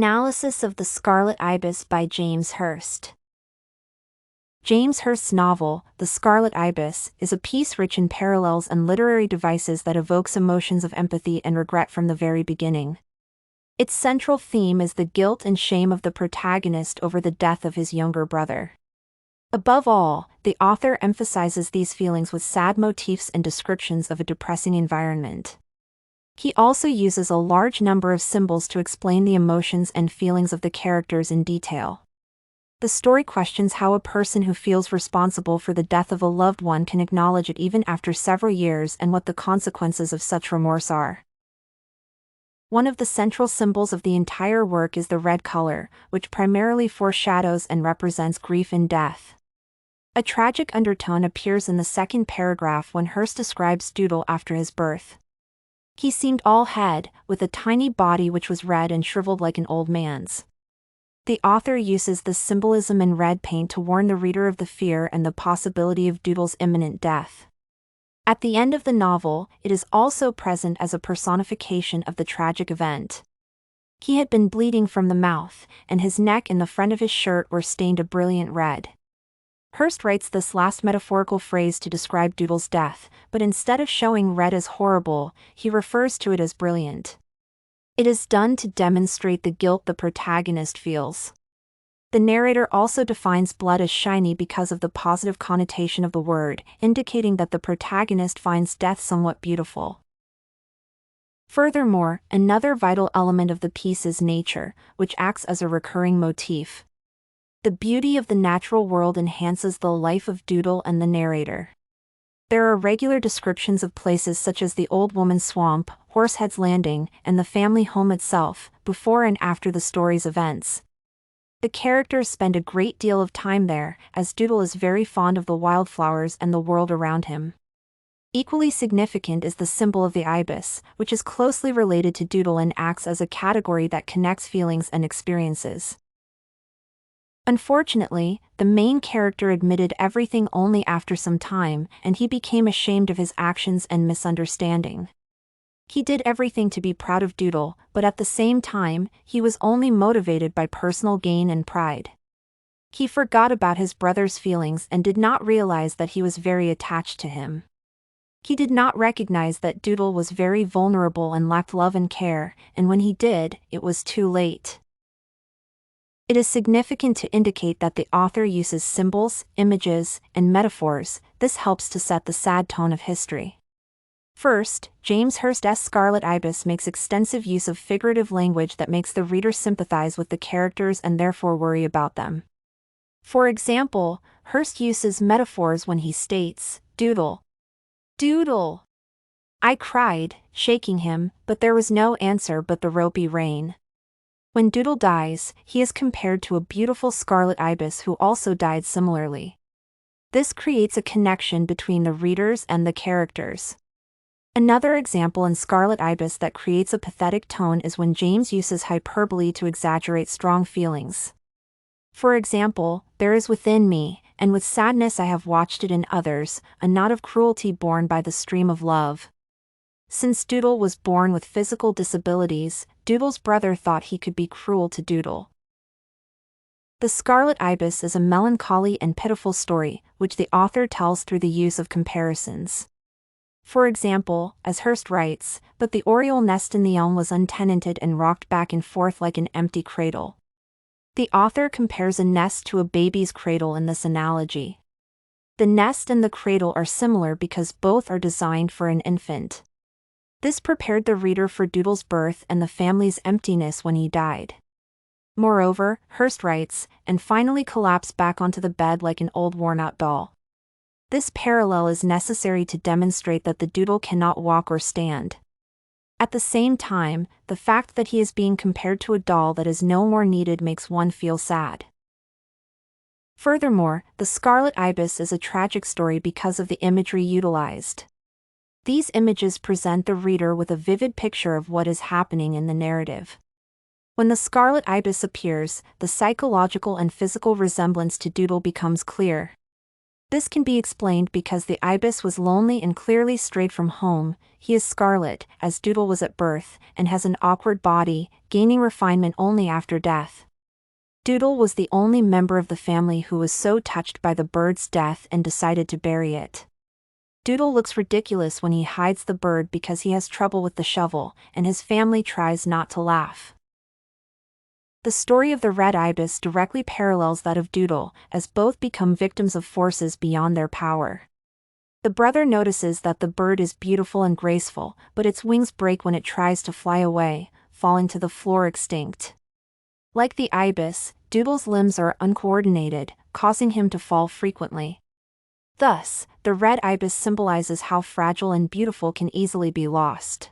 Analysis of the Scarlet Ibis by James Hurst. James Hurst's novel, The Scarlet Ibis, is a piece rich in parallels and literary devices that evokes emotions of empathy and regret from the very beginning. Its central theme is the guilt and shame of the protagonist over the death of his younger brother. Above all, the author emphasizes these feelings with sad motifs and descriptions of a depressing environment. He also uses a large number of symbols to explain the emotions and feelings of the characters in detail. The story questions how a person who feels responsible for the death of a loved one can acknowledge it even after several years and what the consequences of such remorse are. One of the central symbols of the entire work is the red color, which primarily foreshadows and represents grief and death. A tragic undertone appears in the second paragraph when Hurst describes Doodle after his birth. He seemed all head, with a tiny body which was red and shriveled like an old man's. The author uses this symbolism in red paint to warn the reader of the fear and the possibility of Doodle's imminent death. At the end of the novel, it is also present as a personification of the tragic event. He had been bleeding from the mouth, and his neck and the front of his shirt were stained a brilliant red. Hurst writes this last metaphorical phrase to describe Doodle's death, but instead of showing red as horrible, he refers to it as brilliant. It is done to demonstrate the guilt the protagonist feels. The narrator also defines blood as shiny because of the positive connotation of the word, indicating that the protagonist finds death somewhat beautiful. Furthermore, another vital element of the piece is nature, which acts as a recurring motif. The beauty of the natural world enhances the life of Doodle and the narrator. There are regular descriptions of places such as the Old Woman's Swamp, Horsehead's Landing, and the family home itself, before and after the story's events. The characters spend a great deal of time there, as Doodle is very fond of the wildflowers and the world around him. Equally significant is the symbol of the ibis, which is closely related to Doodle and acts as a category that connects feelings and experiences. Unfortunately, the main character admitted everything only after some time, and he became ashamed of his actions and misunderstanding. He did everything to be proud of Doodle, but at the same time, he was only motivated by personal gain and pride. He forgot about his brother's feelings and did not realize that he was very attached to him. He did not recognize that Doodle was very vulnerable and lacked love and care, and when he did, it was too late. It is significant to indicate that the author uses symbols, images, and metaphors. This helps to set the sad tone of history. First, James Hurst's Scarlet Ibis makes extensive use of figurative language that makes the reader sympathize with the characters and therefore worry about them. For example, Hurst uses metaphors when he states, "Doodle. Doodle." I cried, shaking him, but there was no answer but the ropey rain. When Doodle dies, he is compared to a beautiful Scarlet Ibis who also died similarly. This creates a connection between the readers and the characters. Another example in Scarlet Ibis that creates a pathetic tone is when James uses hyperbole to exaggerate strong feelings. For example, "There is within me, and with sadness I have watched it in others, a knot of cruelty born by the stream of love." Since Doodle was born with physical disabilities, Doodle's brother thought he could be cruel to Doodle. The Scarlet Ibis is a melancholy and pitiful story, which the author tells through the use of comparisons. For example, as Hurst writes, "But the oriole nest in the elm was untenanted and rocked back and forth like an empty cradle." The author compares a nest to a baby's cradle in this analogy. The nest and the cradle are similar because both are designed for an infant. This prepared the reader for Doodle's birth and the family's emptiness when he died. Moreover, Hurst writes, "and finally collapsed back onto the bed like an old worn-out doll." This parallel is necessary to demonstrate that the Doodle cannot walk or stand. At the same time, the fact that he is being compared to a doll that is no more needed makes one feel sad. Furthermore, The Scarlet Ibis is a tragic story because of the imagery utilized. These images present the reader with a vivid picture of what is happening in the narrative. When the Scarlet Ibis appears, the psychological and physical resemblance to Doodle becomes clear. This can be explained because the ibis was lonely and clearly strayed from home. He is scarlet, as Doodle was at birth, and has an awkward body, gaining refinement only after death. Doodle was the only member of the family who was so touched by the bird's death and decided to bury it. Doodle looks ridiculous when he hides the bird because he has trouble with the shovel, and his family tries not to laugh. The story of the red ibis directly parallels that of Doodle, as both become victims of forces beyond their power. The brother notices that the bird is beautiful and graceful, but its wings break when it tries to fly away, falling to the floor extinct. Like the ibis, Doodle's limbs are uncoordinated, causing him to fall frequently. Thus, the red ibis symbolizes how fragile and beautiful can easily be lost.